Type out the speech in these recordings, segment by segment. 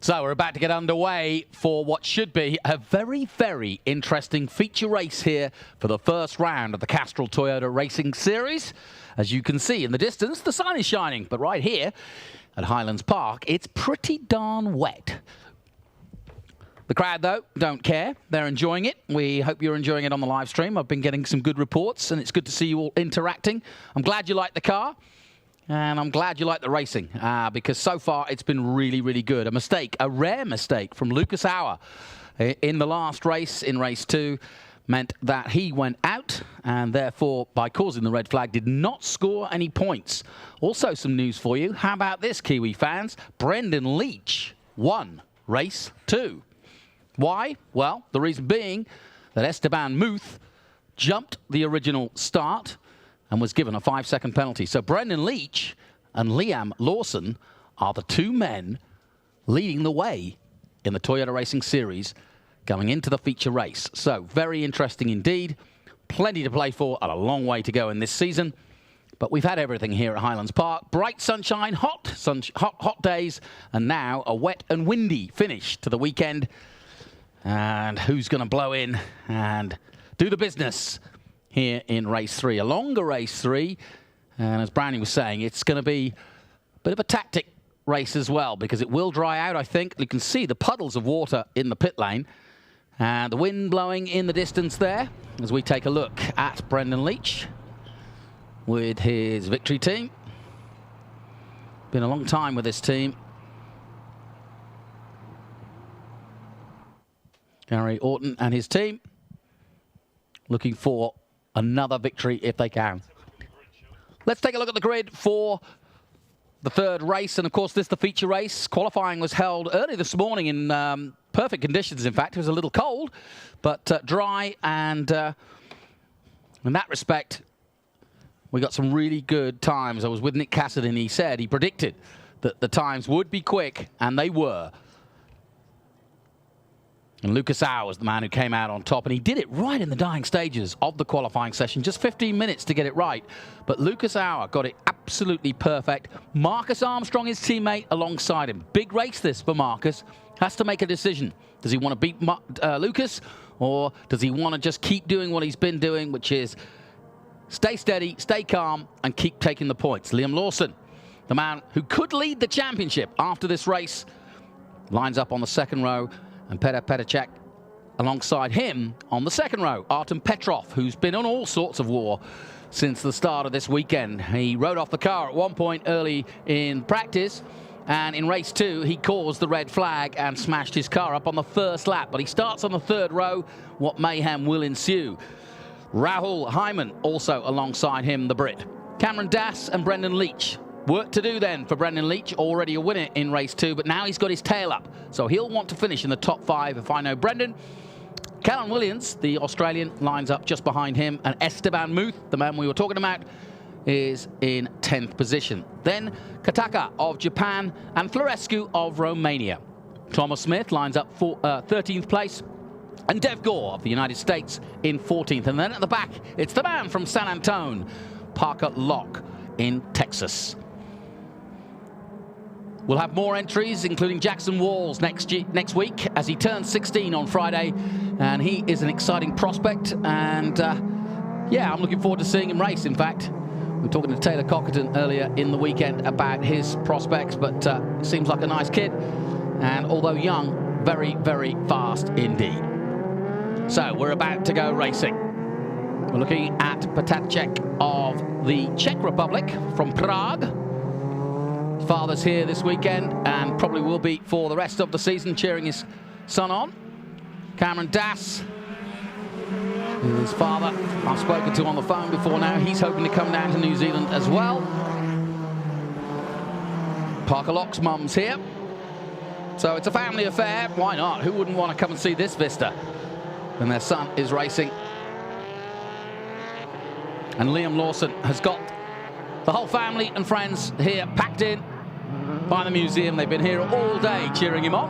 So we're about to get underway for what should be a very, very interesting feature race here for the first round of the Castrol Toyota Racing Series. As you can see in the distance, the sun is shining, but right here at Highlands Park, it's pretty darn wet. The crowd, though, don't care. They're enjoying it. We hope you're enjoying it on the live stream. I've been getting some good reports, and it's good to see you all interacting. I'm glad you like the car. And I'm glad you like the racing, because so far it's been really, really good. A mistake, a rare mistake from Lucas Auer in the last race, in race 2, meant that he went out and therefore, by causing the red flag, did not score any points. Also some news for you. How about this, Kiwi fans? Brendan Leach won race 2. Why? Well, the reason being that Esteban Muth jumped the original start and was given a 5-second penalty. So Brendan Leach and Liam Lawson are the two men leading the way in the Toyota Racing Series going into the feature race. So very interesting indeed. Plenty to play for and a long way to go in this season. But we've had everything here at Highlands Park. Bright sunshine, hot days, and now a wet and windy finish to the weekend. And who's going to blow in and do the business here in race 3, a longer race 3, and as Brownie was saying, it's going to be a bit of a tactic race as well, because it will dry out, I think. You can see the puddles of water in the pit lane, and the wind blowing in the distance there, as we take a look at Brendan Leach with his victory team. Been a long time with this team. Gary Orton and his team looking for another victory if they can. Let's take a look at the grid for the third race. And of course, this is the feature race. Qualifying was held early this morning in perfect conditions. In fact, it was a little cold, but dry. And in that respect, we got some really good times. I was with Nick Cassidy, and he said he predicted that the times would be quick, and they were. And Lucas Auer was the man who came out on top, and he did it right in the dying stages of the qualifying session. Just 15 minutes to get it right. But Lucas Auer got it absolutely perfect. Marcus Armstrong, his teammate, alongside him. Big race this for Marcus. Has to make a decision. Does he want to beat Lucas, or does he want to just keep doing what he's been doing, which is stay steady, stay calm, and keep taking the points? Liam Lawson, the man who could lead the championship after this race, lines up on the second row. And Petr Petacek alongside him on the second row. Artem Petrov, who's been on all sorts of war since the start of this weekend. He rode off the car at one point early in practice, and in race 2, he caused the red flag and smashed his car up on the first lap. But he starts on the third row. What mayhem will ensue? Rahul Hyman also alongside him, the Brit. Cameron Das and Brendan Leach. Work to do then for Brendan Leach, already a winner in race 2, but now he's got his tail up. So he'll want to finish in the top 5 if I know Brendan. Callum Williams, the Australian, lines up just behind him. And Esteban Muth, the man we were talking about, is in 10th position. Then Kataka of Japan and Florescu of Romania. Thomas Smith lines up for 13th place. And Dev Gore of the United States in 14th. And then at the back, it's the man from San Antonio, Parker Locke in Texas. We'll have more entries, including Jackson Walls next week, as he turns 16 on Friday, and he is an exciting prospect. And yeah, I'm looking forward to seeing him race. In fact, we were talking to Taylor Cockerton earlier in the weekend about his prospects, but seems like a nice kid, and although young, very, very fast indeed. So we're about to go racing. We're looking at Petacek of the Czech Republic from Prague. Father's here this weekend and probably will be for the rest of the season, cheering his son on. Cameron Das, his father, I've spoken to on the phone before now. He's hoping to come down to New Zealand as well. Parker Locke's mum's here. So it's a family affair. Why not? Who wouldn't want to come and see this vista when their son is racing? And Liam Lawson has got the whole family and friends here packed in by the museum. They've been here all day cheering him on.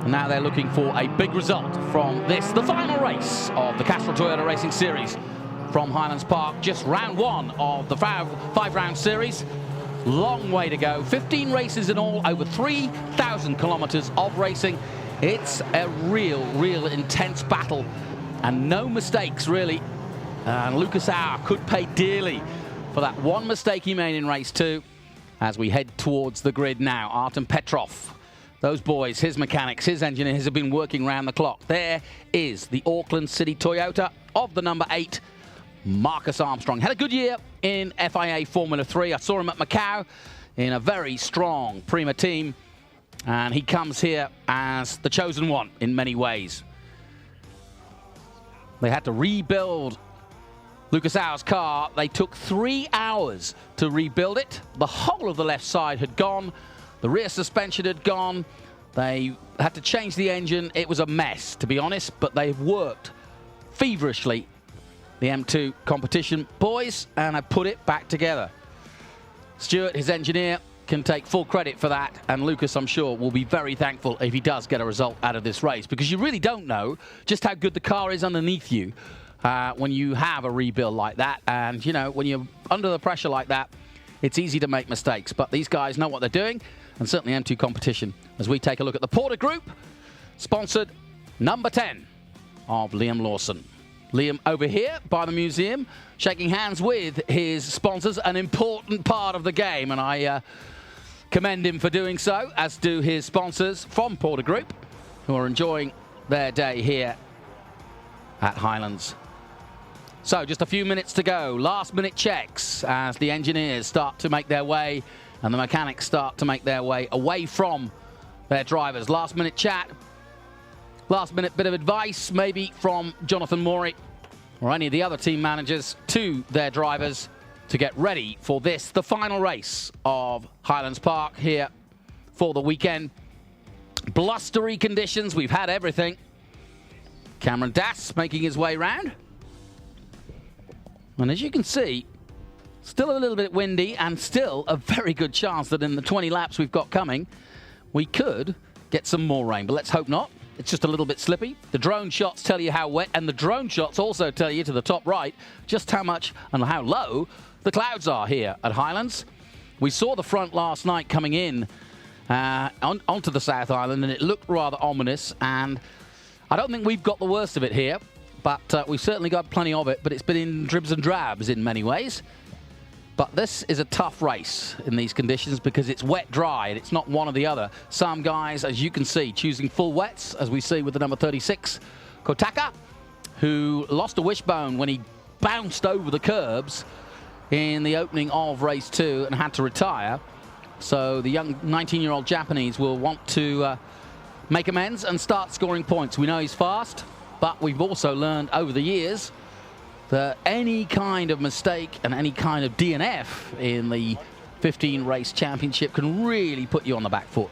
And now they're looking for a big result from this, the final race of the Castrol Toyota Racing Series from Highlands Park. Just round 1 of the 5-round series. Long way to go. 15 races in all, over 3,000 kilometers of racing. It's a real intense battle, and no mistakes really. And Lucas Auer could pay dearly for that one mistake he made in race 2 as we head towards the grid now. Artem Petrov, those boys, his mechanics, his engineers have been working round the clock. There is the Auckland City Toyota of the number 8, Marcus Armstrong. Had a good year in FIA Formula 3. I saw him at Macau in a very strong Prima team, and he comes here as the chosen one in many ways. They had to rebuild Lucas Auer's car. They took 3 hours to rebuild it. The whole of the left side had gone. The rear suspension had gone. They had to change the engine. It was a mess, to be honest, but they've worked feverishly, the M2 competition boys, and have put it back together. Stuart, his engineer, can take full credit for that, and Lucas, I'm sure, will be very thankful if he does get a result out of this race, because you really don't know just how good the car is underneath you when you have a rebuild like that. And, you know, when you're under the pressure like that, it's easy to make mistakes. But these guys know what they're doing, and certainly M2 competition, as we take a look at the Porter Group, sponsored number 10 of Liam Lawson. Liam over here by the museum, shaking hands with his sponsors, an important part of the game, and I commend him for doing so, as do his sponsors from Porter Group, who are enjoying their day here at Highlands. So just a few minutes to go. Last minute checks as the engineers start to make their way and the mechanics start to make their way away from their drivers. Last minute chat, last minute bit of advice maybe from Jonathan Morey or any of the other team managers to their drivers to get ready for this, the final race of Highlands Park here for the weekend. Blustery conditions, we've had everything. Cameron Dass making his way round. And as you can see, still a little bit windy and still a very good chance that in the 20 laps we've got coming, we could get some more rain, but let's hope not. It's just a little bit slippy. The drone shots tell you how wet, and the drone shots also tell you to the top right just how much and how low the clouds are here at Highlands. We saw the front last night coming in onto the South Island, and it looked rather ominous, and I don't think we've got the worst of it here, but we've certainly got plenty of it, but it's been in dribs and drabs in many ways. But this is a tough race in these conditions because it's wet, dry, and it's not one or the other. Some guys, as you can see, choosing full wets, as we see with the number 36, Kotaka, who lost a wishbone when he bounced over the curbs in the opening of race 2 and had to retire. So the young 19-year-old Japanese will want to make amends and start scoring points. We know he's fast, but we've also learned over the years that any kind of mistake and any kind of DNF in the 15-race championship can really put you on the back foot.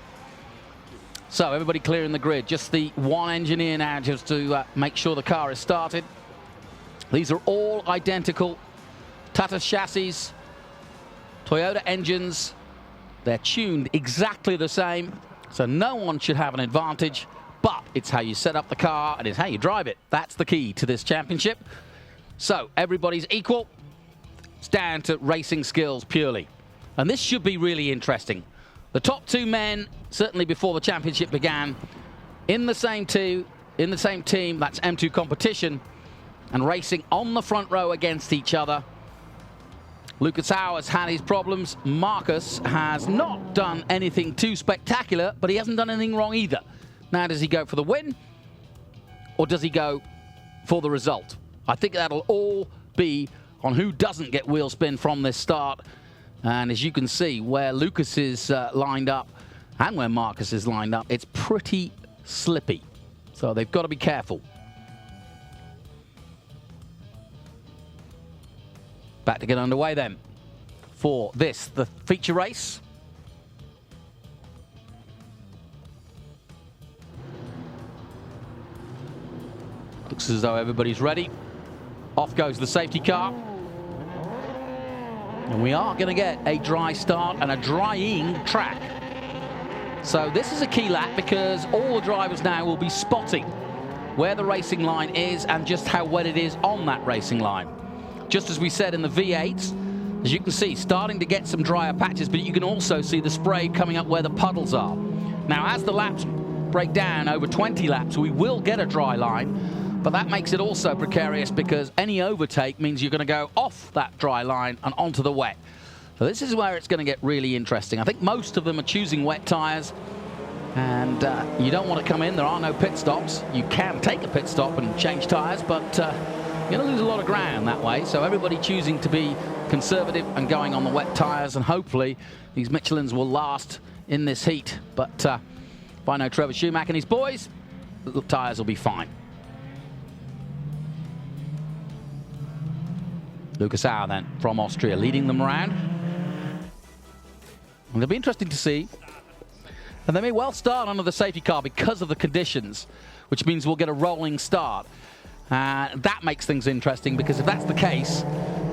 So everybody clearing the grid. Just the one engineer now just to make sure the car is started. These are all identical Tata chassis, Toyota engines. They're tuned exactly the same, so no one should have an advantage, but it's how you set up the car and it's how you drive it. That's the key to this championship. So everybody's equal. It's down to racing skills purely. And this should be really interesting. The top 2 men, certainly before the championship began, in the same team, that's M2 competition, and racing on the front row against each other. Lucas Auer has had his problems. Marcus has not done anything too spectacular, but he hasn't done anything wrong either. Now, does he go for the win, or does he go for the result? I think that'll all be on who doesn't get wheel spin from this start. And as you can see, where Lucas is lined up and where Marcus is lined up, it's pretty slippy. So they've got to be careful. Back to get underway then for this, the feature race. Looks as though everybody's ready. Off goes the safety car. And we are going to get a dry start and a drying track. So this is a key lap because all the drivers now will be spotting where the racing line is and just how wet it is on that racing line. Just as we said in the V8s, as you can see, starting to get some drier patches, but you can also see the spray coming up where the puddles are. Now, as the laps break down over 20 laps, we will get a dry line, but that makes it also precarious because any overtake means you're going to go off that dry line and onto the wet. So this is where it's going to get really interesting. I think most of them are choosing wet tyres, and you don't want to come in. There are no pit stops. You can take a pit stop and change tyres, but you're going to lose a lot of ground that way. So everybody choosing to be conservative and going on the wet tyres, and hopefully these Michelins will last in this heat. But if I know Trevor Schumacher and his boys, the tyres will be fine. Lucas Auer then from Austria leading them around. And it'll be interesting to see. And they may well start under the safety car because of the conditions, which means we'll get a rolling start. That makes things interesting, because if that's the case,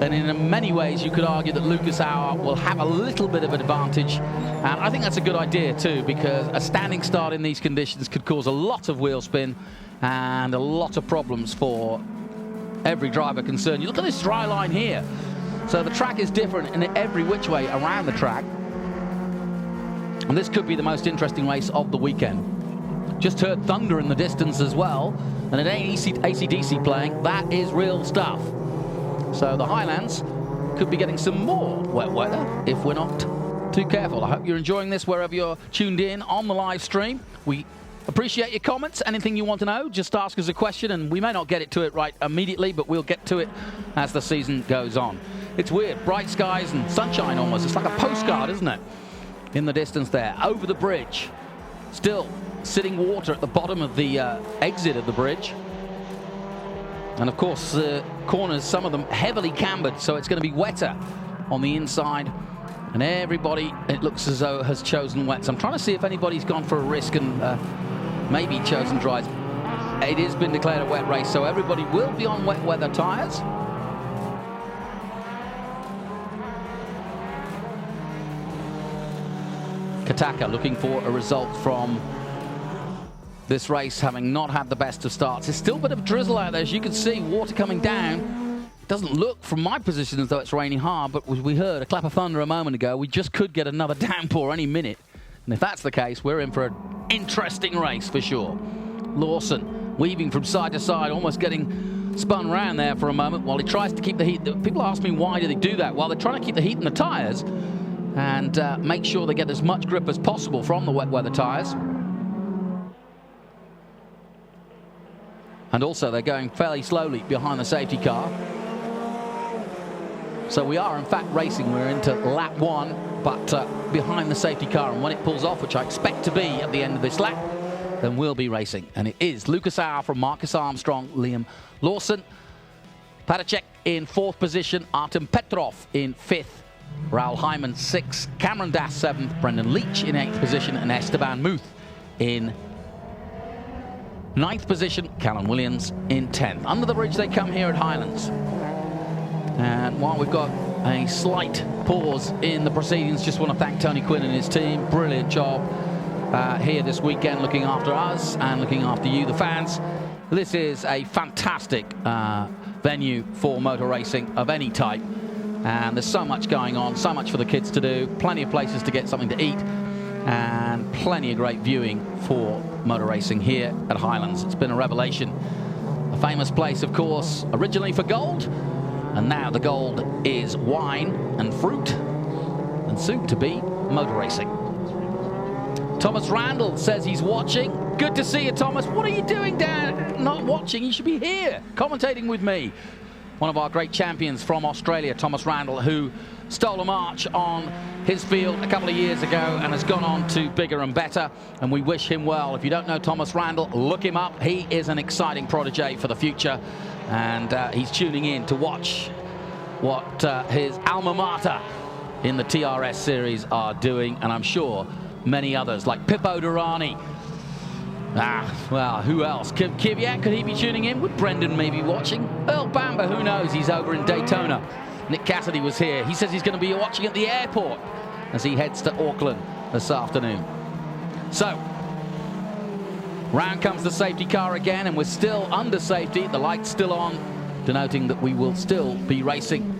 then in many ways you could argue that Lucas Auer will have a little bit of an advantage. And I think that's a good idea too, because a standing start in these conditions could cause a lot of wheel spin and a lot of problems for every driver concerned. You look at this dry line here. So the track is different in every which way around the track. And this could be the most interesting race of the weekend. Just heard thunder in the distance as well, and it ain't AC/DC playing. That is real stuff. So the Highlands could be getting some more wet weather if we're not too careful. I hope you're enjoying this wherever you're tuned in on the live stream. We appreciate your comments. Anything you want to know, just ask us a question, and we may not get to it right immediately, but we'll get to it as the season goes on. It's weird, bright skies and sunshine almost. It's like a postcard, isn't it? In the distance there, over the bridge. Still sitting water at the bottom of the exit of the bridge. And of course, corners, some of them heavily cambered, so it's going to be wetter on the inside. And everybody, it looks as though, has chosen wets. I'm trying to see if anybody's gone for a risk and maybe chosen dries. It has been declared a wet race, so everybody will be on wet weather tyres. Kataka looking for a result from this race, having not had the best of starts. There's still a bit of drizzle out there, as you can see, water coming down. It doesn't look from my position as though it's raining hard, but we heard a clap of thunder a moment ago. We just could get another downpour any minute. And if that's the case, we're in for an interesting race for sure. Lawson weaving from side to side, almost getting spun round there for a moment while he tries to keep the heat. People ask me, why do they do that? Well, they're trying to keep the heat in the tyres and make sure they get as much grip as possible from the wet weather tyres. And also they're going fairly slowly behind the safety car. So we are in fact racing. We're into lap 1, but behind the safety car, and when it pulls off, which I expect to be at the end of this lap, then we'll be racing. And it is Lucas Auer from Marcus Armstrong, Liam Lawson, Padacek in 4th position, Artem Petrov in 5th, Raoul Hyman 6th, Cameron Das 7th, Brendan Leach in 8th position, and Esteban Muth in 9th position, Callum Williams in 10th. Under the bridge they come here at Highlands. And while we've got a slight pause in the proceedings, just want to thank Tony Quinn and his team. Brilliant job here this weekend, looking after us and looking after you, the fans. This is a fantastic venue for motor racing of any type. And there's so much going on, so much for the kids to do, plenty of places to get something to eat, and plenty of great viewing for motor racing here at Highlands. It's been a revelation. A famous place, of course, originally for gold, and now the gold is wine and fruit, and soon to be motor racing. Thomas Randall says he's watching. Good to see you, Thomas. What are you doing down not watching? You should be here commentating with me. One of our great champions from Australia, Thomas Randall, who stole a march on his field a couple of years ago and has gone on to bigger and better, and we wish him well. If you don't know Thomas Randall, look him up. He is an exciting protege for the future, and he's tuning in to watch what his alma mater in the TRS series are doing, and I'm sure many others like Pippo Durrani. Well, who else? Kvyat, could he be tuning in? Would Brendan maybe watching? Earl Bamber, who knows? He's over in Daytona. Nick Cassidy was here. He says he's going to be watching at the airport as he heads to Auckland this afternoon. So, round comes the safety car again, and we're still under safety. The light's still on, denoting that we will still be racing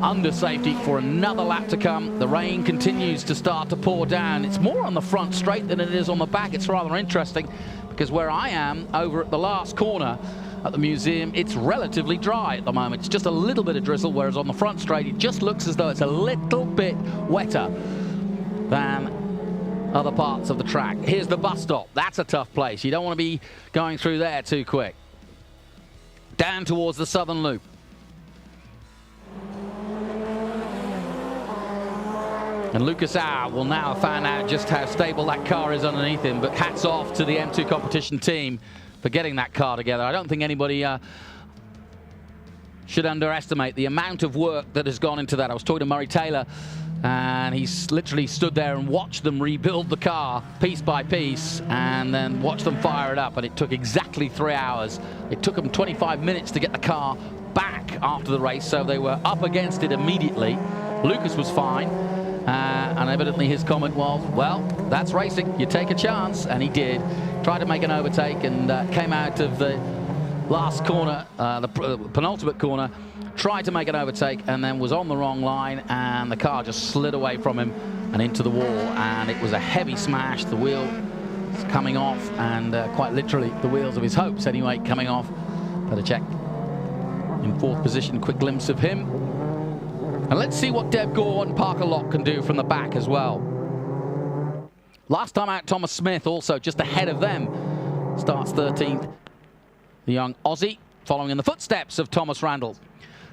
under safety for another lap to come. The rain continues to start to pour down. It's more on the front straight than it is on the back. It's rather interesting because where I am, over at the last corner at the museum, it's relatively dry at the moment. It's just a little bit of drizzle, whereas on the front straight, it just looks as though it's a little bit wetter than other parts of the track. Here's the bus stop. That's a tough place. You don't want to be going through there too quick. Down towards the southern loop. And Lucas Auer will now have found out just how stable that car is underneath him, but hats off to the M2 competition team for getting that car together. I don't think anybody should underestimate the amount of work that has gone into that. I was talking to Murray Taylor, and he's literally stood there and watched them rebuild the car piece by piece and then watched them fire it up, and it took exactly 3 hours. It took them 25 minutes to get the car back after the race, so they were up against it immediately. Lucas was fine. And evidently his comment was, well, that's racing. You take a chance. And he did. Tried to make an overtake and came out of the last corner, the penultimate corner, tried to make an overtake and then was on the wrong line, and the car just slid away from him and into the wall. And it was a heavy smash. The wheel is coming off, and quite literally the wheels of his hopes anyway coming off. Better check. In fourth position, quick glimpse of him. And let's see what Deb Gore and Parker Locke can do from the back as well. Last time out, Thomas Smith also just ahead of them. Starts 13th. The young Aussie following in the footsteps of Thomas Randall.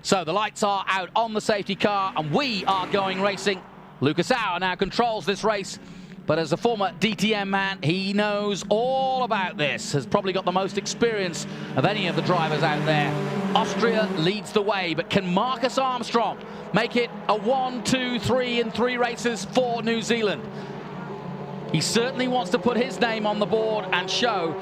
So the lights are out on the safety car and we are going racing. Lucas Auer now controls this race, but as a former DTM man, he knows all about this. Has probably got the most experience of any of the drivers out there. Austria leads the way, but can Marcus Armstrong make it a 1, 2, 3 in 3 races for New Zealand? He certainly wants to put his name on the board and show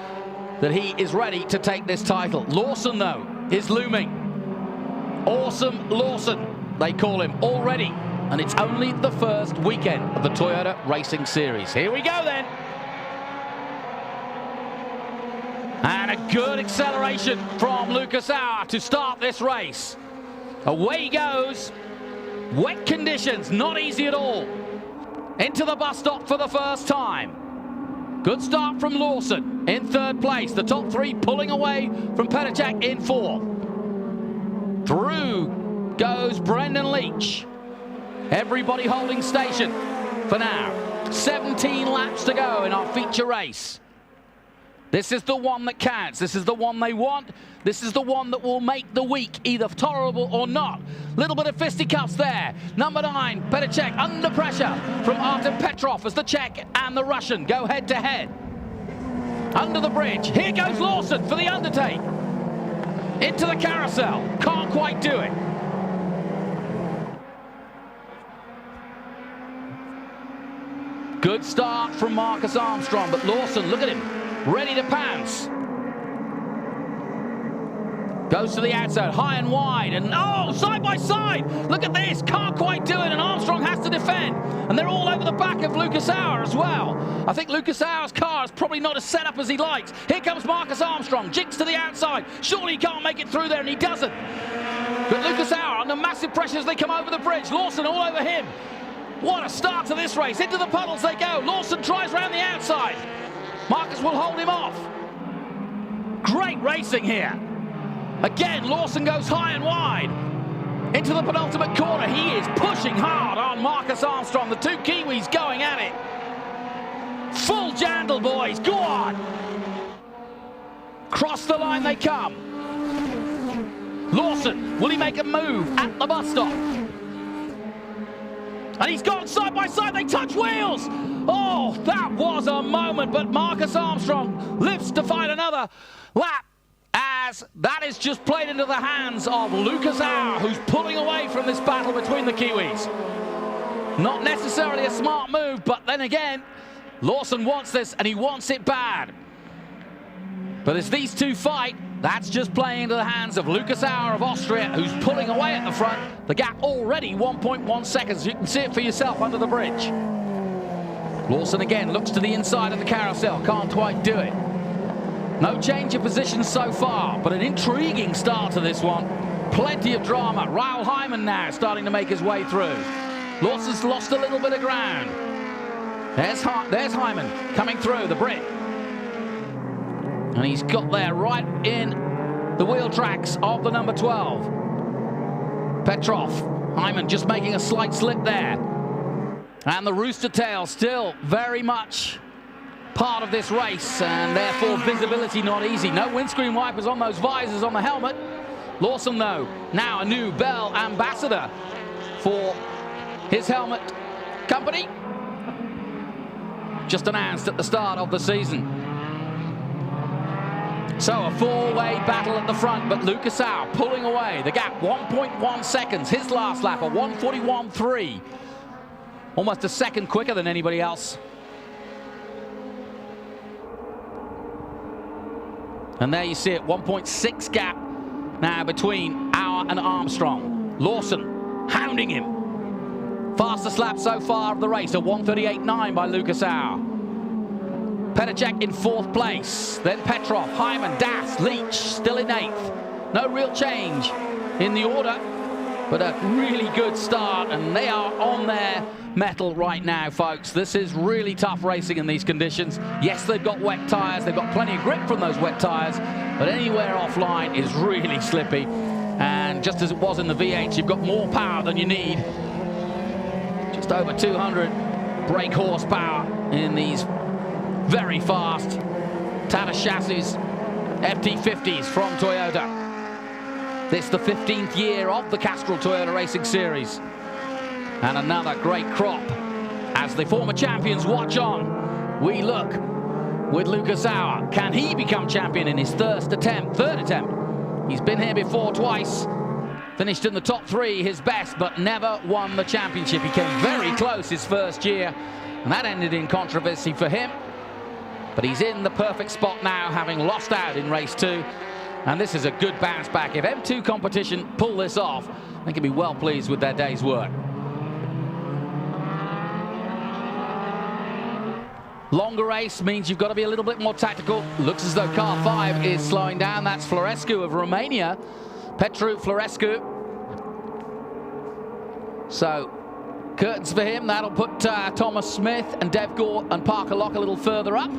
that he is ready to take this title. Lawson, though, is looming. Awesome Lawson, they call him already. And it's only the first weekend of the Toyota Racing Series. Here we go then. And a good acceleration from Lucas Auer to start this race. Away he goes. Wet conditions, not easy at all. Into the bus stop for the first time. Good start from Lawson in third place. The top 3 pulling away from Petacek in 4th. Through goes Brendan Leach. Everybody holding station for now. 17 laps to go in our feature race. This is the one that counts. This is the one they want. This is the one that will make the week either tolerable or not. Little bit of fisticuffs there. Number 9, Petacek under pressure from Artem Petrov as the Czech and the Russian go head to head. Under the bridge. Here goes Lawson for the undertake. Into the carousel. Can't quite do it. Good start from Marcus Armstrong, but Lawson, look at him, ready to pounce. Goes to the outside, high and wide, and oh, side by side. Look at this, can't quite do it, and Armstrong has to defend. And they're all over the back of Lucas Auer as well. I think Lucas Auer's car is probably not as set up as he likes. Here comes Marcus Armstrong, jigs to the outside. Surely he can't make it through there, and he doesn't. But Lucas Auer under massive pressure as they come over the bridge. Lawson all over him. What a start to this race. Into the puddles they go. Lawson tries round the outside. Marcus will hold him off. Great racing here. Again, Lawson goes high and wide. Into the penultimate corner. He is pushing hard on Marcus Armstrong. The 2 Kiwis going at it. Full jandle, boys. Go on. Cross the line they come. Lawson, will he make a move at the bus stop? And he's gone side by side, they touch wheels! Oh, that was a moment, but Marcus Armstrong lives to fight another lap as that is just played into the hands of Lucas Auer, who's pulling away from this battle between the Kiwis. Not necessarily a smart move, but then again, Lawson wants this and he wants it bad. But as these 2 fight, that's just playing into the hands of Lucas Auer of Austria, who's pulling away at the front. The gap already 1.1 seconds. You can see it for yourself under the bridge. Lawson again looks to the inside of the carousel. Can't quite do it. No change of position so far, but an intriguing start to this one. plenty of drama. Ryle Hyman now starting to make his way through. Lawson's lost a little bit of ground. There's Hyman coming through, the Brit. And he's got there right in the wheel tracks of the number 12. Petrov, Hyman just making a slight slip there. And the Rooster Tail still very much part of this race, and therefore visibility not easy. No windscreen wipers on those visors on the helmet. Lawson, though, now a new Bell ambassador for his helmet company. Just announced at the start of the season. So a four-way battle at the front, but Lucas Au pulling away. The gap, 1.1 seconds. His last lap, a 1:41.3. Almost a second quicker than anybody else. And there you see it, 1.6 gap now between Au and Armstrong. Lawson hounding him. Fastest lap so far of the race, a 1:38.9 by Lucas Au. Petacek in 4th place. Then Petrov, Hyman, Das, Leach still in 8th. No real change in the order, but a really good start, and they are on their mettle right now, folks. This is really tough racing in these conditions. Yes, they've got wet tyres, they've got plenty of grip from those wet tyres, but anywhere offline is really slippy. And just as it was in the V8, you've got more power than you need. Just over 200 brake horsepower in these very fast Tata chassis FT50s from Toyota. This is the 15th year of the Castrol Toyota Racing Series. And another great crop as the former champions watch on. We look with Lucas Au. Can he become champion in his third attempt? He's been here before twice. Finished in the top 3, his best, but never won the championship. He came very close his first year, and that ended in controversy for him. But he's in the perfect spot now, having lost out in race 2. And this is a good bounce back. If M2 competition pull this off, they can be well pleased with their day's work. Longer race means you've got to be a little bit more tactical. Looks as though car 5 is slowing down. That's Florescu of Romania. Petru Florescu. So, curtains for him. That'll put Thomas Smith and Dev Gore and Parker Locke a little further up.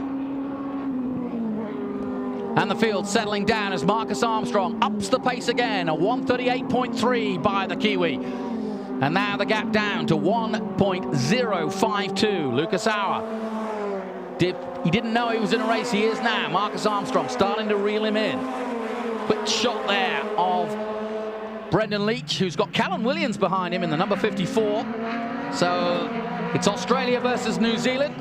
And the field settling down as Marcus Armstrong ups the pace again, a 1:38.3 by the Kiwi. And now the gap down to 1.052. Lucas Au. He didn't know he was in a race, he is now. Marcus Armstrong starting to reel him in. Quick shot there of Brendan Leach, who's got Callan Williams behind him in the number 54. So it's Australia versus New Zealand.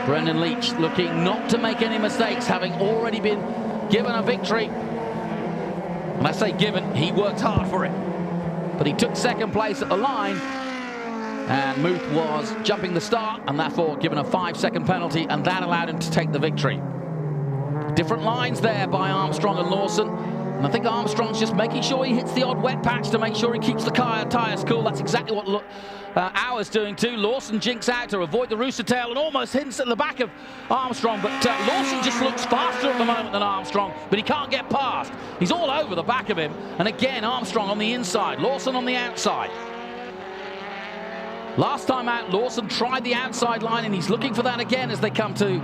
Brendan Leach looking not to make any mistakes, having already been given a victory. When I say given, he worked hard for it. But he took 2nd place at the line, and Muth was jumping the start and therefore given a 5-second penalty, and that allowed him to take the victory. Different lines there by Armstrong and Lawson. And I think Armstrong's just making sure he hits the odd wet patch to make sure he keeps the tyres cool. That's exactly what Au's doing too. Lawson jinks out to avoid the Rooster Tail and almost hints at the back of Armstrong. But Lawson just looks faster at the moment than Armstrong, but he can't get past. He's all over the back of him. And again, Armstrong on the inside, Lawson on the outside. Last time out, Lawson tried the outside line, and he's looking for that again as they come to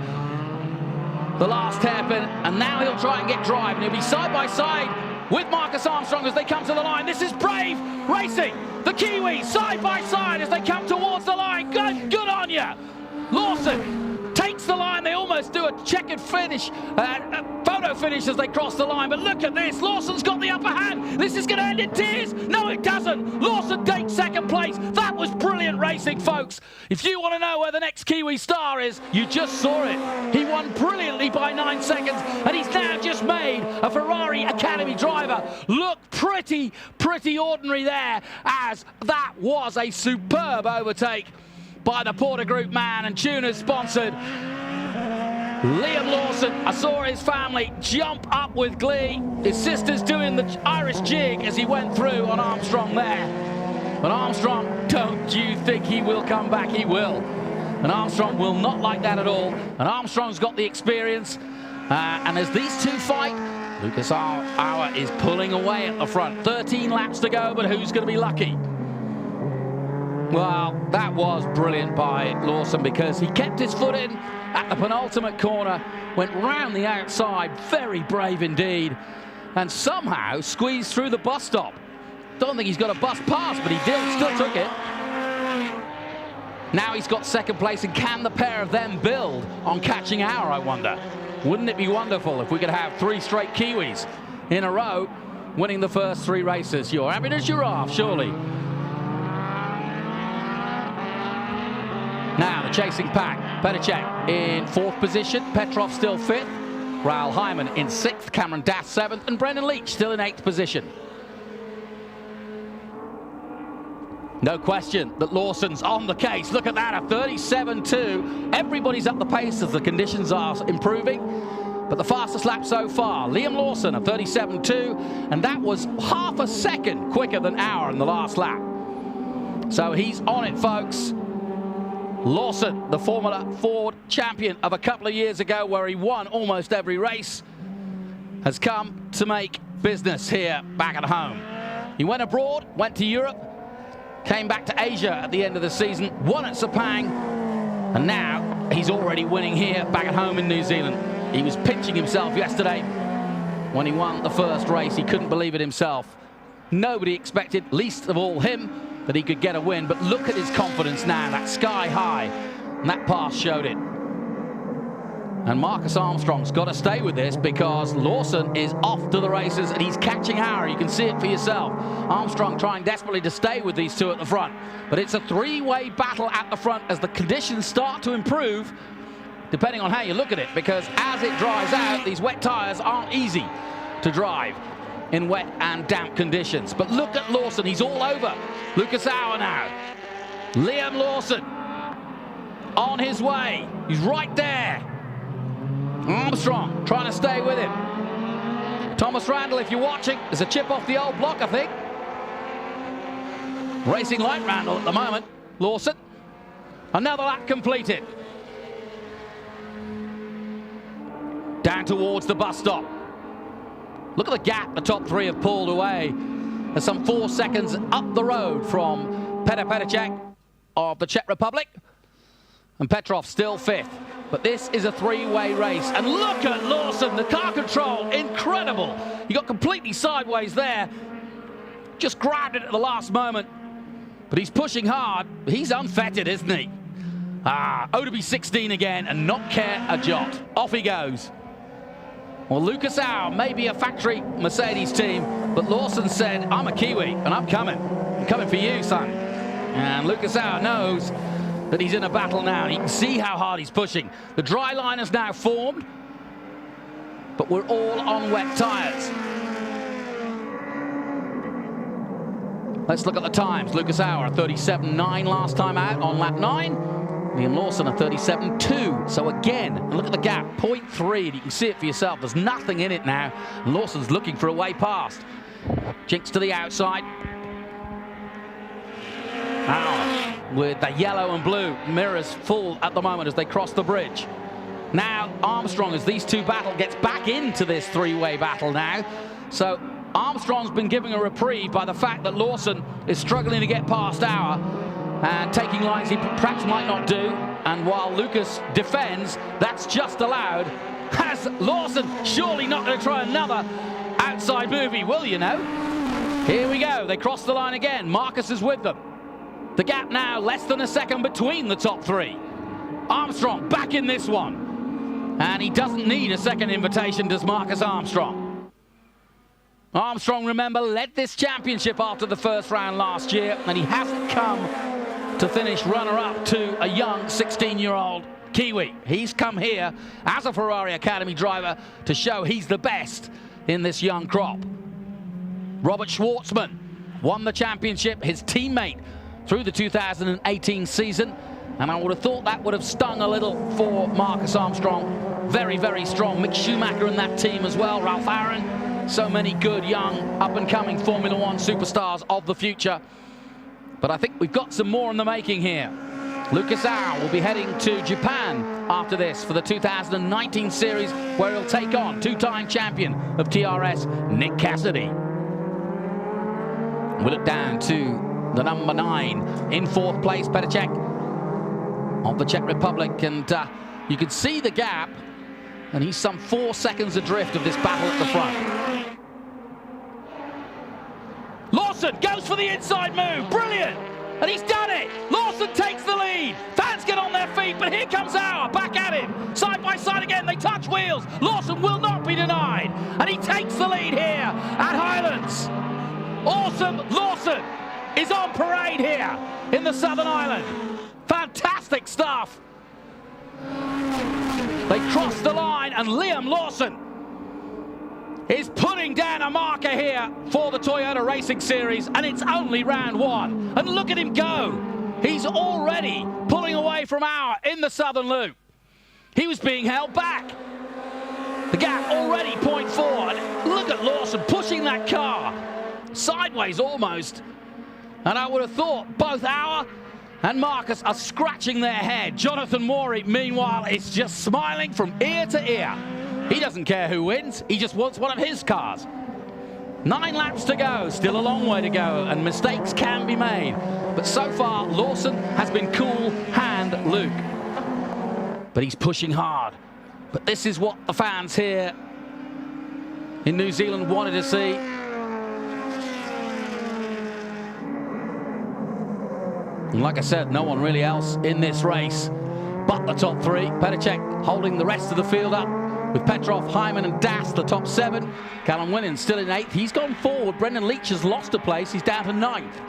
the last hairpin, and now he'll try and get drive, and he'll be side by side with Marcus Armstrong as they come to the line. This is brave racing. The Kiwis side by side as they come towards the line. Good on you. Lawson takes the line. They almost do a checkered finish, photo finish as they cross the line. But look at this. Lawson's got the upper hand. This is going to end in tears. No, it doesn't. Lawson takes 2nd place. That was brilliant racing, folks. If you want to know where the next Kiwi star is, you just saw it. He won brilliantly by 9 seconds, and he's now just made a Ferrari Academy driver look pretty ordinary there, as that was a superb overtake by the Porter Group man and tuners sponsored. Liam Lawson, I saw his family jump up with glee. His sister's doing the Irish jig as he went through on Armstrong there. But Armstrong, don't you think he will come back? He will. And Armstrong will not like that at all. And Armstrong's got the experience. And as these two fight, Lucas Auer is pulling away at the front. 13 laps to go, but who's going to be lucky? Well, that was brilliant by Lawson because he kept his foot in at the penultimate corner, went round the outside, very brave indeed, and somehow squeezed through the bus stop. Don't think he's got a bus pass, but he did, still took it. Now he's got second place, and can the pair of them build on catching Auer, I wonder? Wouldn't it be wonderful if we could have 3 straight Kiwis in a row winning the first 3 races? You're happy as giraffe, surely. Now the chasing pack. Petacek in 4th position. Petrov still 5th. Raoul Hyman in 6th. Cameron Dass 7th. And Brendan Leach still in 8th position. No question that Lawson's on the case. Look at that, a 37.2. Everybody's up the pace as the conditions are improving. But the fastest lap so far, Liam Lawson, a 37.2. And that was half a second quicker than Auer in the last lap. So he's on it, folks. Lawson, the Formula Ford champion of a couple of years ago where he won almost every race, has come to make business here back at home. He went abroad, went to Europe, came back to Asia at the end of the season, won at Sepang, and now he's already winning here back at home in New Zealand. He was pinching himself yesterday when he won the first race. He couldn't believe it himself. Nobody expected, least of all him, that he could get a win, but look at his confidence now, that sky high, and that pass showed it. And Marcus Armstrong's got to stay with this because Lawson is off to the races and he's catching Auer. You can see it for yourself. Armstrong trying desperately to stay with these 2 at the front, but it's a 3-way battle at the front as the conditions start to improve, depending on how you look at it, because as it dries out, these wet tyres aren't easy to drive in wet and damp conditions. But look at Lawson, he's all over Lucas Auer now. Liam Lawson on his way, he's right there. Armstrong trying to stay with him. Thomas Randall, if you're watching, there's a chip off the old block, I think. Racing like Randall at the moment. Lawson, another lap completed. Down towards the bus stop. Look at the gap the top 3 have pulled away. There's some 4 seconds up the road from Petr Petacek of the Czech Republic. And Petrov still 5th. But this is a 3-way race. And look at Lawson, the car control, incredible. He got completely sideways there. Just grabbed it at the last moment. But he's pushing hard. He's unfettered, isn't he? O to be 16 again and not care a jot. Off he goes. Well, Lucas Auer may be a factory Mercedes team, but Lawson said, I'm a Kiwi and I'm coming. I'm coming for you, son. And Lucas Auer knows that he's in a battle now. And you can see how hard he's pushing. The dry line has now formed, but we're all on wet tyres. Let's look at the times. Lucas Auer, 37.9 last time out on lap 9. Liam Lawson, a 37.2. So again, look at the gap, 0.3. You can see it for yourself. There's nothing in it now. Lawson's looking for a way past. Jinx to the outside. Auer with the yellow and blue mirrors full at the moment as they cross the bridge. Now Armstrong, as these 2 battle, gets back into this 3-way battle now. So Armstrong's been given a reprieve by the fact that Lawson is struggling to get past Auer and taking lines he perhaps might not do. And while Lucas defends, that's just allowed. Has Lawson surely not going to try another outside movie, will you know? Here we go, they cross the line again. Marcus is with them. The gap now less than a second between the top 3. Armstrong back in this one. And he doesn't need a second invitation, does Marcus Armstrong. Armstrong, remember, led this championship after the first round last year, and he hasn't come to finish runner-up to a young 16-year-old Kiwi. He's come here as a Ferrari Academy driver to show he's the best in this young crop. Robert Schwartzman won the championship, his teammate through the 2018 season, and I would have thought that would have stung a little for Marcus Armstrong. Very, very strong. Mick Schumacher in that team as well, Ralph Aaron. So many good young up-and-coming Formula One superstars of the future. But I think we've got some more in the making here. Lucas Auer will be heading to Japan after this for the 2019 series, where he'll take on two-time champion of TRS, Nick Cassidy. We look down to the number 9 in 4th place, Petr Cech of the Czech Republic, and you can see the gap, and he's some 4 seconds adrift of this battle at the front. Lawson goes for the inside move, brilliant, and he's done it. Lawson takes the lead. Fans get on their feet, but here comes Auer, back at him. Side by side again, they touch wheels. Lawson will not be denied, and he takes the lead here at Highlands. Awesome. Lawson is on parade here in the Southern Island. Fantastic stuff. They cross the line, and Liam Lawson is putting down a marker here for the Toyota Racing Series, and it's only round 1. And look at him go. He's already pulling away from Auer in the Southern Loop. He was being held back. The gap already 0.4, and look at Lawson pushing that car sideways almost. And I would have thought both Auer and Marcus are scratching their head. Jonathan Morey, meanwhile, is just smiling from ear to ear. He doesn't care who wins, he just wants one of his cars. 9 laps to go, still a long way to go, and mistakes can be made. But so far, Lawson has been cool hand Luke. But he's pushing hard. But this is what the fans here in New Zealand wanted to see. And like I said, no one really else in this race but the top 3. Petr Cech holding the rest of the field up, with Petrov, Hyman and Das the top 7. Callum Winans still in 8th. He's gone forward. Brendan Leach has lost a place. He's down to 9th.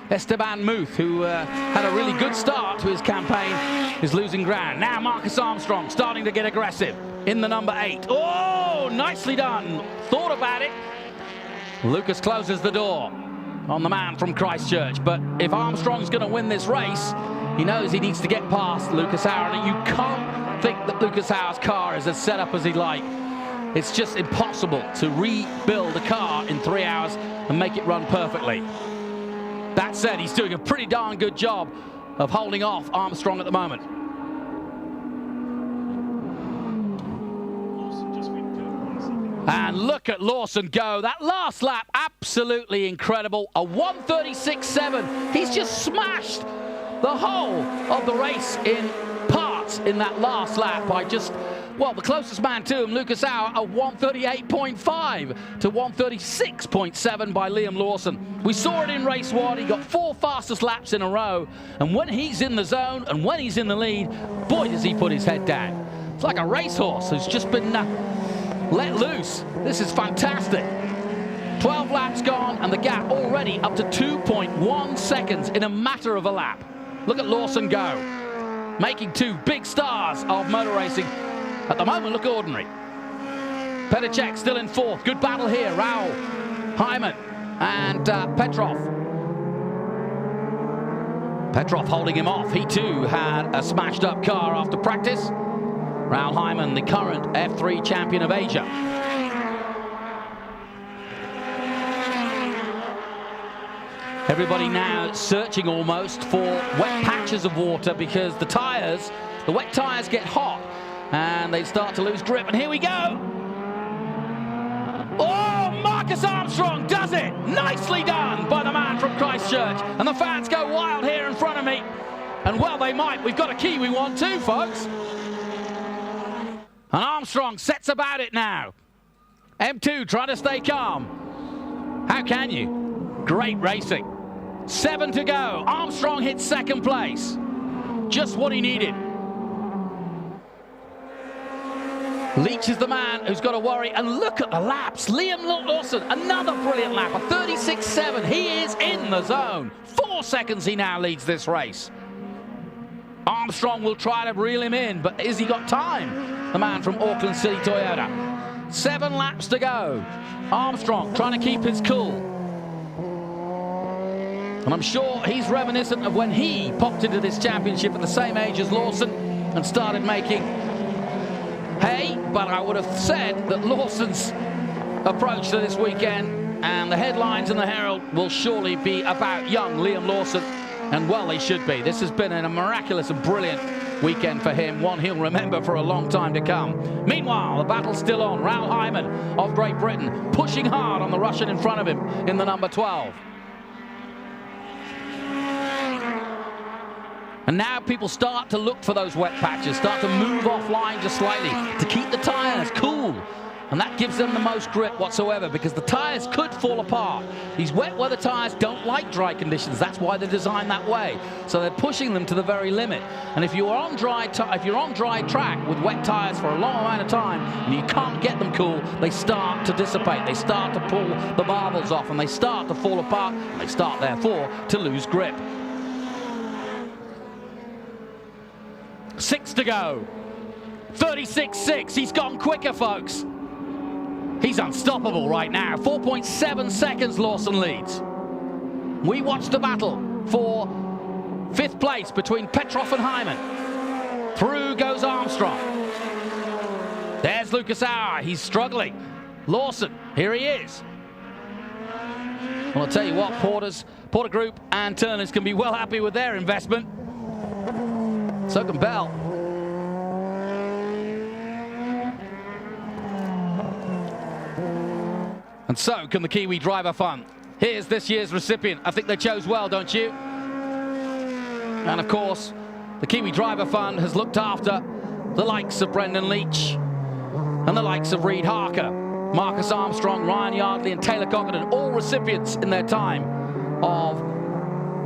Esteban Muth, who had a really good start to his campaign, is losing ground. Now Marcus Armstrong starting to get aggressive in the number 8. Oh, nicely done. Thought about it. Lucas closes the door on the man from Christchurch. But if Armstrong's going to win this race, he knows he needs to get past Lucas Auer. And you can't think that Lucas Auer's car is as set up as he'd like. It's just impossible to rebuild a car in 3 hours and make it run perfectly. That said, he's doing a pretty darn good job of holding off Armstrong at the moment. And look at Lawson go. That last lap, absolutely incredible. A 1:36.7. He's just smashed the whole of the race in parts in that last lap by just, well, the closest man to him, Lucas Auer, a 1:38.5 to 1:36.7 by Liam Lawson. We saw it in race 1. He got 4 fastest laps in a row. And when he's in the zone and when he's in the lead, boy, does he put his head down. It's like a racehorse who's just been let loose. This is fantastic. 12 laps gone, and the gap already up to 2.1 seconds in a matter of a lap. Look at Lawson go, making 2 big stars of motor racing. At the moment, look ordinary. Petr Cech still in 4th. Good battle here. Raul, Hyman, and Petrov. Petrov holding him off. He too had a smashed up car after practice. Raul Hyman, the current F3 champion of Asia. Everybody now searching almost for wet patches of water, because the tyres, the wet tyres get hot and they start to lose grip. And here we go. Oh, Marcus Armstrong does it. Nicely done by the man from Christchurch. And the fans go wild here in front of me. And well, they might. We've got a Kiwi one too, folks. And Armstrong sets about it now. M2 trying to stay calm. How can you? Great racing. 7 to go. Armstrong hits 2nd place. Just what he needed. Leach is the man who's got to worry. And look at the laps. Liam Lawson, another brilliant lap. A 36.7. He is in the zone. 4 seconds he now leads this race. Armstrong will try to reel him in, but has he got time? The man from Auckland City Toyota. 7 laps to go. Armstrong trying to keep his cool. And I'm sure he's reminiscent of when he popped into this championship at the same age as Lawson and started making hay. But I would have said that Lawson's approach to this weekend and the headlines in the Herald will surely be about young Liam Lawson. And well, they should be. This has been a miraculous and brilliant weekend for him, one he'll remember for a long time to come. Meanwhile, the battle's still on. Raoul Hyman of Great Britain pushing hard on the Russian in front of him in the number 12. And now people start to look for those wet patches, start to move offline just slightly to keep the tyres cool. And that gives them the most grip whatsoever, because the tyres could fall apart. These wet weather tyres don't like dry conditions. That's why they're designed that way. So they're pushing them to the very limit. And if you're on dry track with wet tyres for a long amount of time and you can't get them cool, they start to dissipate. They start to pull the marbles off and they start to fall apart. And they start, therefore, to lose grip. 6 to go. 36.6. He's gone quicker, folks. He's unstoppable right now. 4.7 seconds Lawson leads. We watch the battle for 5th place between Petrov and Hyman. Through goes Armstrong. There's Lucas Auer. He's struggling. Lawson, here he is. Well, I'll tell you what, Porter Group and Turners can be well happy with their investment. So can Bell. And so can the Kiwi Driver Fund. Here's this year's recipient. I think they chose well, don't you? And of course, the Kiwi Driver Fund has looked after the likes of Brendan Leach and the likes of Reid Harker, Marcus Armstrong, Ryan Yardley and Taylor Coggan, all recipients in their time of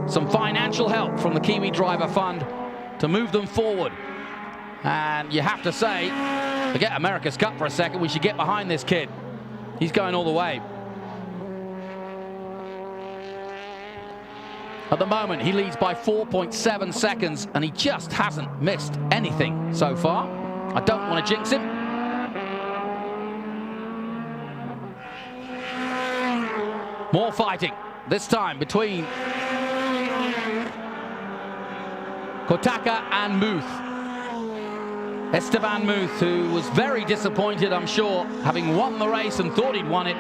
some financial help from the Kiwi Driver Fund to move them forward. And you have to say, forget America's Cup for a second, we should get behind this kid. He's going all the way. At the moment, he leads by 4.7 seconds, and he just hasn't missed anything so far. I don't want to jinx him. More fighting, this time between Kotaka and Muth. Esteban Muth, who was very disappointed, I'm sure, having won the race and thought he'd won it.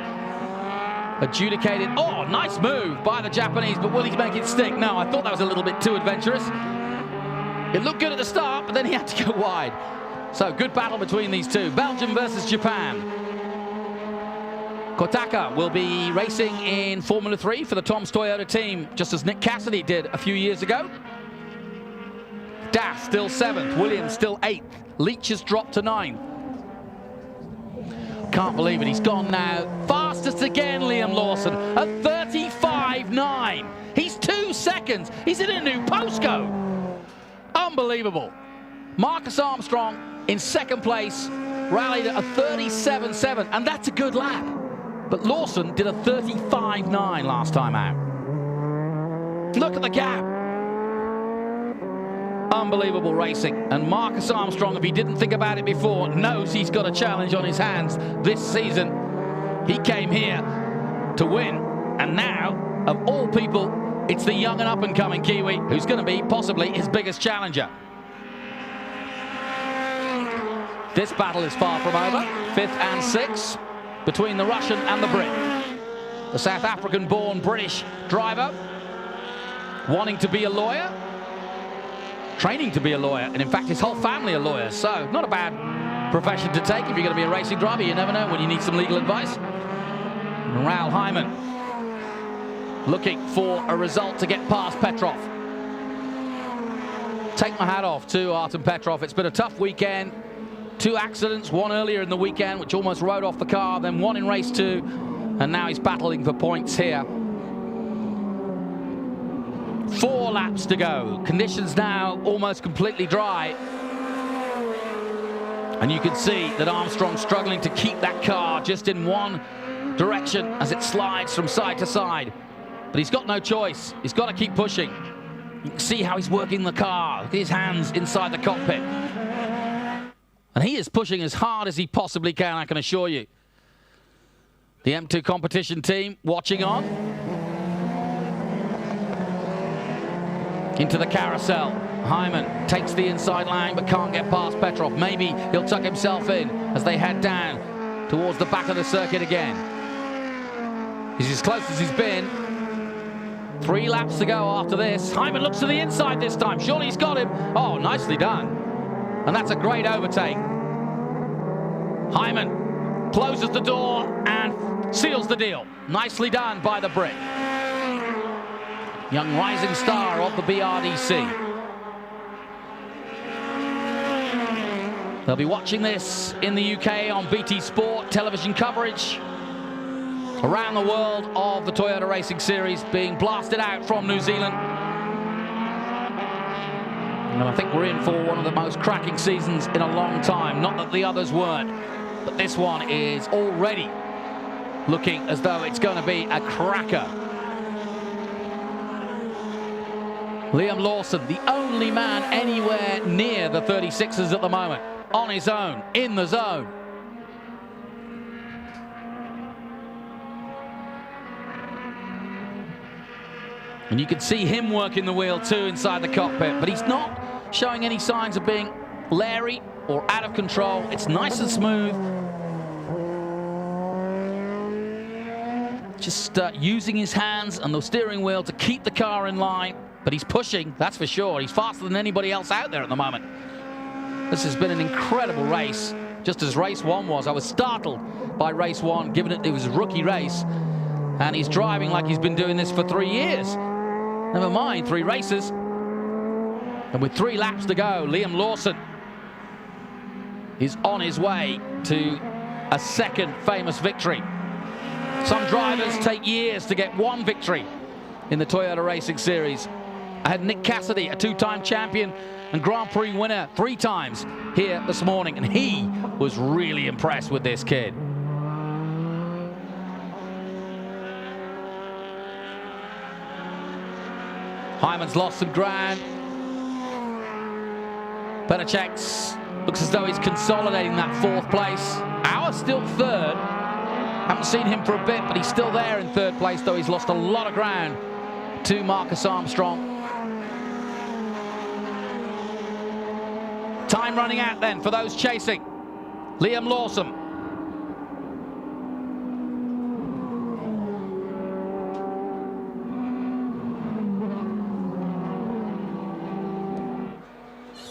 Adjudicated. Oh, nice move by the Japanese, but will he make it stick? No, I thought that was a little bit too adventurous. It looked good at the start, but then he had to go wide. So, good battle between these two. Belgium versus Japan. Kotaka will be racing in Formula 3 for the Tom's Toyota team, just as Nick Cassidy did a few years ago. Das still 7th, Williams still 8th. Leach has dropped to 9th. Can't believe it, he's gone now. Fastest again, Liam Lawson, at 35.9. He's 2 seconds, he's in a new postcode. Unbelievable. Marcus Armstrong in 2nd place, rallied at a 37.7, and that's a good lap. But Lawson did a 35.9 last time out. Look at the gap. Unbelievable racing, and Marcus Armstrong, if he didn't think about it before, knows he's got a challenge on his hands this season. He came here to win, and now, of all people, it's the young and up-and-coming Kiwi who's going to be possibly his biggest challenger. This battle is far from over. 5th and 6th between the Russian and the Brit. The South African-born British driver wanting to be a lawyer, training to be a lawyer, and in fact his whole family are lawyers, so not a bad profession to take if you're going to be a racing driver. You never know when you need some legal advice. Raoul Hyman looking for a result to get past Petrov. Take my hat off to Artem Petrov. It's been a tough weekend. 2 accidents, one earlier in the weekend which almost rode off the car, then one in race 2, and now he's battling for points here. 4 laps to go. Conditions now almost completely dry. And you can see that Armstrong's struggling to keep that car just in one direction as it slides from side to side. But he's got no choice. He's got to keep pushing. You can see how he's working the car. Look at his hands inside the cockpit. And he is pushing as hard as he possibly can, I can assure you. The M2 competition team watching on. Into the carousel. Hyman takes the inside line but can't get past Petrov. Maybe he'll tuck himself in as they head down towards the back of the circuit again. He's as close as he's been. 3 laps to go after this. Hyman looks to the inside this time. Surely he's got him. Oh, nicely done. And that's a great overtake. Hyman closes the door and seals the deal. Nicely done by the Brit. Young rising star of the BRDC. They'll be watching this in the UK on BT Sport television coverage. Around the world of the Toyota Racing Series being blasted out from New Zealand. And I think we're in for one of the most cracking seasons in a long time. Not that the others weren't, but this one is already looking as though it's going to be a cracker. Liam Lawson, the only man anywhere near the 36ers at the moment, on his own, in the zone. And you can see him working the wheel too inside the cockpit, but he's not showing any signs of being leery or out of control. It's nice and smooth. Just using his hands and the steering wheel to keep the car in line, but he's pushing, that's for sure. He's faster than anybody else out there at the moment. This has been an incredible race, just as race one was. I was startled by race one, given it was a rookie race, and he's driving like he's been doing this for 3 years. Never mind, 3 races. And with 3 laps to go, Liam Lawson is on his way to a second famous victory. Some drivers take years to get 1 victory in the Toyota Racing Series. I had Nick Cassidy, a 2-time champion and Grand Prix winner 3 times here this morning, and he was really impressed with this kid. Hyman's lost some ground. Petacek's looks as though he's consolidating that 4th place. Auer's still 3rd. Haven't seen him for a bit, but he's still there in 3rd place, though he's lost a lot of ground to Marcus Armstrong. Time running out then for those chasing. Liam Lawson.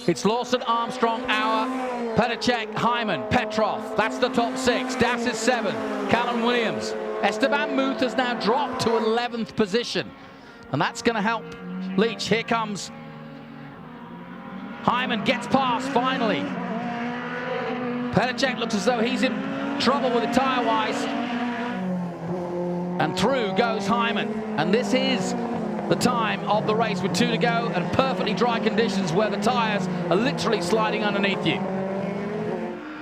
It's Lawson, Armstrong, Auer, Petacek, Hyman, Petrov. That's the top 6. Das is 7. Callum Williams. Esteban Muth has now dropped to 11th position. And that's going to help Leach. Here comes Hyman, gets past finally. Petacek looks as though he's in trouble with the tyre-wise. And through goes Hyman. And this is the time of the race with 2 to go and perfectly dry conditions where the tyres are literally sliding underneath you.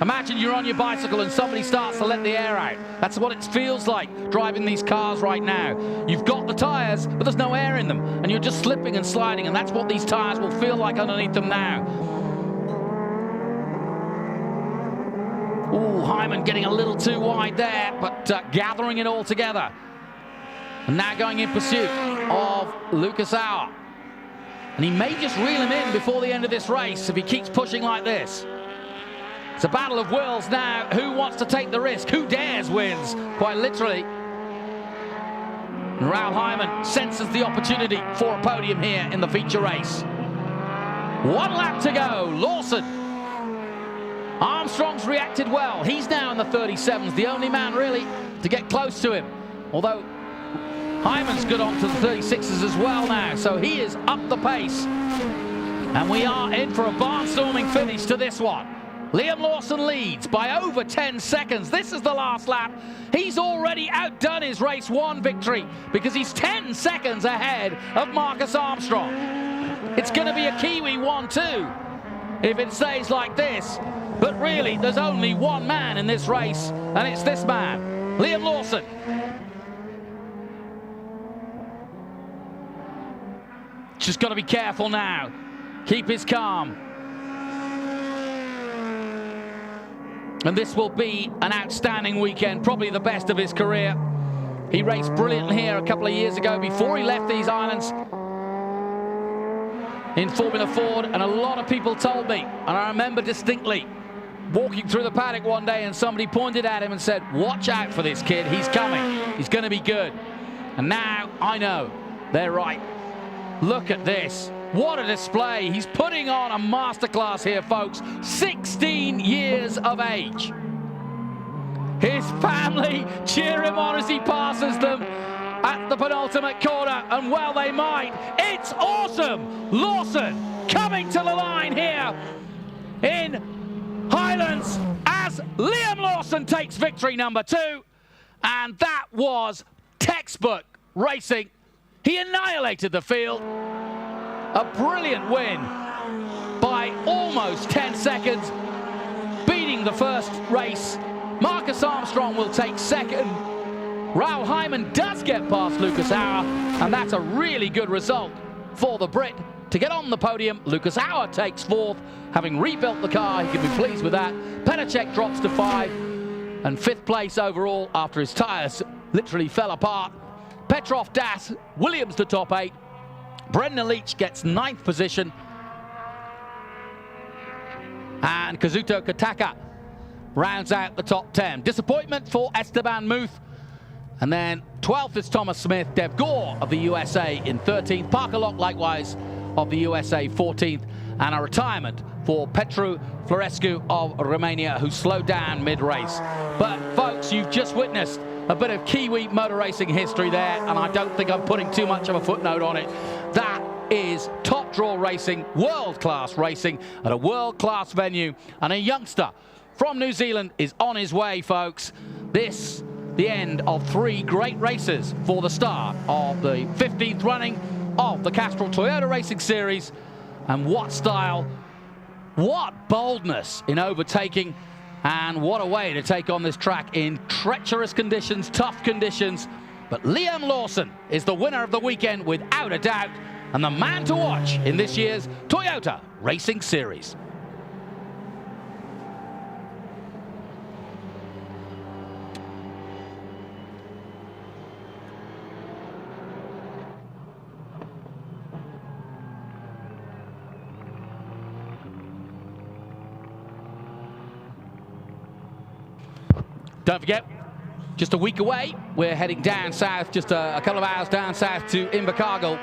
Imagine you're on your bicycle and somebody starts to let the air out. That's what it feels like driving these cars right now. You've got the tyres, but there's no air in them, and you're just slipping and sliding, and that's what these tyres will feel like underneath them now. Ooh, Hyman getting a little too wide there, but gathering it all together. And now going in pursuit of Lucas Auer. And he may just reel him in before the end of this race if he keeps pushing like this. It's a battle of wills now. Who wants to take the risk? Who dares wins, quite literally. And Raoul Hyman senses the opportunity for a podium here in the feature race. 1 lap to go. Lawson. Armstrong's reacted well. He's now in the 37s, the only man really to get close to him. Although Hyman's good on to the 36s as well now, so he is up the pace. And we are in for a barnstorming finish to this one. Liam Lawson leads by over 10 seconds. This is the last lap. He's already outdone his race 1 victory because he's 10 seconds ahead of Marcus Armstrong. It's going to be a Kiwi 1-2 if it stays like this. But really, there's only 1 man in this race, and it's this man, Liam Lawson. Just got to be careful now. Keep his calm. And this will be an outstanding weekend, probably the best of his career. He raced brilliantly here a couple of years ago before he left these islands in Formula Ford, and a lot of people told me, and I remember distinctly walking through the paddock one day and somebody pointed at him and said, watch out for this kid, he's coming, he's going to be good. And now I know they're right. Look at this. What a display. He's putting on a masterclass here, folks. 16 years of age. His family cheer him on as he passes them at the penultimate corner, and well they might. It's awesome. Lawson coming to the line here in Highlands as Liam Lawson takes victory number 2. And that was textbook racing. He annihilated the field. A brilliant win by almost 10 seconds, beating the first race. Marcus Armstrong will take second. Raoul Hyman does get past Lucas Hauer, and that's a really good result for the Brit to get on the podium. Lucas Hauer takes 4th, having rebuilt the car. He can be pleased with that. Petacek drops to 5, and 5th place overall after his tyres literally fell apart. Petrov, Das, Williams to top 8. Brendan Leach gets 9th position. And Kazuto Kataka rounds out the top 10. Disappointment for Esteban Muth. And then 12th is Thomas Smith. Dev Gore of the USA in 13th. Parker Locke likewise of the USA 14th. And a retirement for Petru Florescu of Romania, who slowed down mid-race. But folks, you've just witnessed a bit of Kiwi motor racing history there, and I don't think I'm putting too much of a footnote on it. That is top draw racing, world-class racing at a world-class venue, and a youngster from New Zealand is on his way, folks. This, the end of 3 great races for the start of the 15th running of the Castrol Toyota Racing Series. And what style, what boldness in overtaking, and what a way to take on this track in treacherous conditions, tough conditions. But Liam Lawson is the winner of the weekend without a doubt, and the man to watch in this year's Toyota Racing Series. Don't forget, just a week away, we're heading down south, just a couple of hours down south to Invercargill.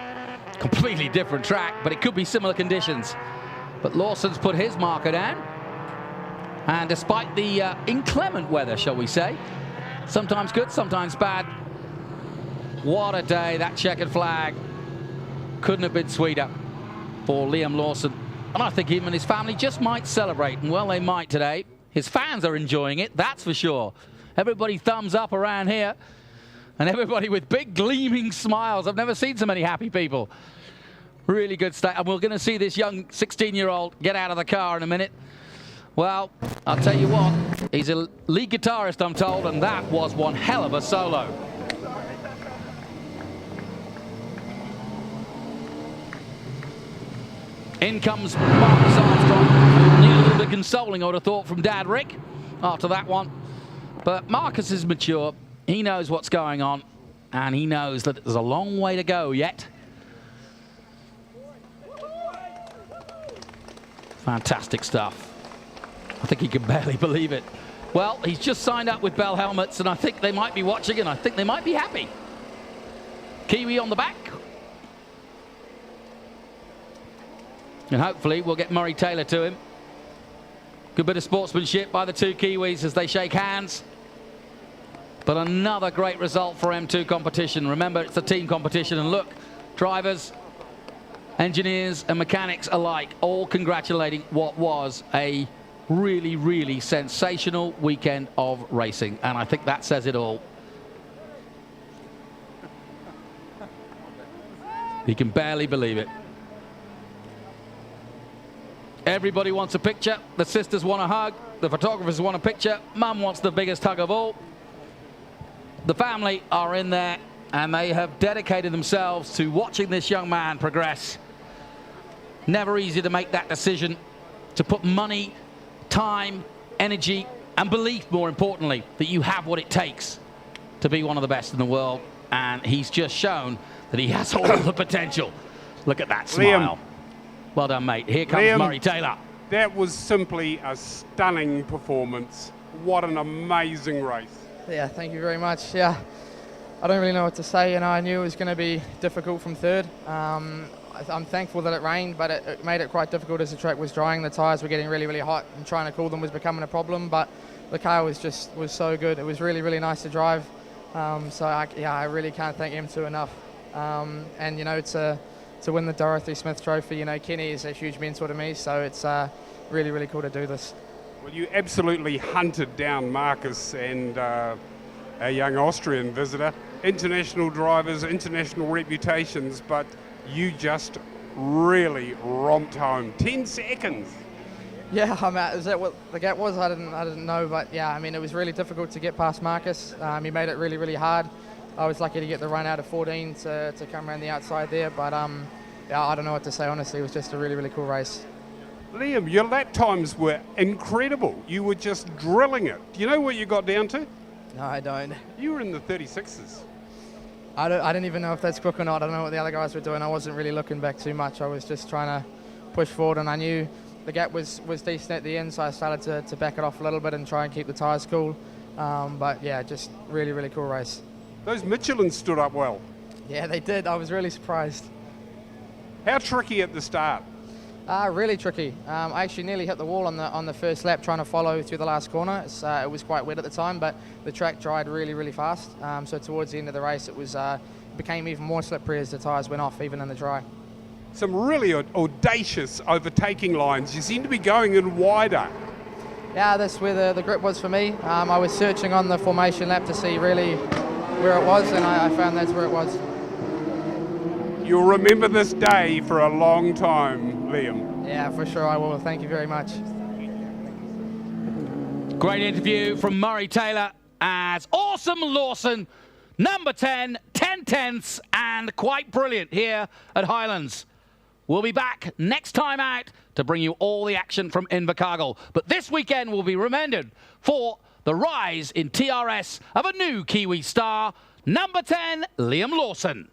Completely different track, but it could be similar conditions. But Lawson's put his marker down. And despite the inclement weather, shall we say, sometimes good, sometimes bad. What a day, that checkered flag. Couldn't have been sweeter for Liam Lawson. And I think him and his family just might celebrate. And well, they might today. His fans are enjoying it, that's for sure. Everybody thumbs up around here, and everybody with big gleaming smiles. I've never seen so many happy people. Really good stuff. And we're going to see this young 16-year-old get out of the car in a minute. Well, I'll tell you what, he's a lead guitarist, I'm told, and that was one hell of a solo. In comes Marcus Armstrong. Need a little bit consoling, I would have thought, from Dad Rick after that one. But Marcus is mature. He knows what's going on, and he knows that there's a long way to go yet. Fantastic stuff. I think he can barely believe it. Well, he's just signed up with Bell Helmets, and I think they might be watching, and I think they might be happy. Kiwi on the back. And hopefully we'll get Murray Taylor to him. Good bit of sportsmanship by the 2 Kiwis as they shake hands. But another great result for M2 competition. Remember, it's a team competition, and look, drivers, engineers and mechanics alike all congratulating what was a really, really sensational weekend of racing. And I think that says it all. He can barely believe it. Everybody wants a picture. The sisters want a hug. The photographers want a picture. Mum wants the biggest hug of all. The family are in there, and they have dedicated themselves to watching this young man progress. Never easy to make that decision, to put money, time, energy, and belief, more importantly, that you have what it takes to be one of the best in the world. And he's just shown that he has all the potential. Look at that smile. Liam. Well done, mate. Here comes Liam, Murray Taylor. That was simply a stunning performance. What an amazing race. Yeah, thank you very much. Yeah, I don't really know what to say. You know, I knew it was going to be difficult from third. I'm thankful that it rained, but it made it quite difficult as the track was drying. The tyres were getting really, really hot, and trying to cool them was becoming a problem. But the car was so good. It was really, really nice to drive. I really can't thank M2 enough. And you know, to win the Dorothy Smith Trophy, you know, Kenny is a huge mentor to me. So it's really, really cool to do this. Well, you absolutely hunted down Marcus and our young Austrian visitor. International drivers, international reputations, but you just really romped home. 10 seconds. Yeah, is that what the gap was? I didn't know, but yeah, I mean, it was really difficult to get past Marcus. He made it really, really hard. I was lucky to get the run out of 14 to come around the outside there, but yeah, I don't know what to say, honestly. It was just a really, really cool race. Liam, your lap times were incredible. You were just drilling it. Do you know what you got down to? No, I don't. You were in the 36s. I don't even know if that's quick or not. I don't know what the other guys were doing. I wasn't really looking back too much. I was just trying to push forward, and I knew the gap was decent at the end, so I started to back it off a little bit and try and keep the tyres cool. But yeah, just really, really cool race. Those Michelins stood up well. Yeah, they did. I was really surprised. How tricky at the start? Really tricky. I actually nearly hit the wall on the first lap trying to follow through the last corner. It was quite wet at the time, but the track dried really, really fast. So towards the end of the race, it became even more slippery as the tyres went off, even in the dry. Some really audacious overtaking lines. You seem to be going in wider. Yeah, that's where the grip was for me. I was searching on the formation lap to see really where it was, and I found that's where it was. You'll remember this day for a long time, Liam. Yeah, for sure I will. Thank you very much. Great interview from Murray Taylor as awesome Lawson, number 10, 10 tenths, and quite brilliant here at Highlands. We'll be back next time out to bring you all the action from Invercargill. But this weekend will be remembered for the rise in TRS of a new Kiwi star, number 10, Liam Lawson.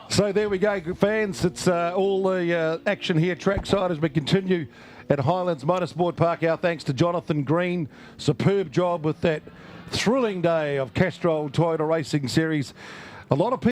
So there we go, fans. It's all the action here trackside as we continue at Highlands Motorsport Park. Our thanks to Jonathan Green. Superb job with that thrilling day of Castrol Toyota Racing Series. A lot of people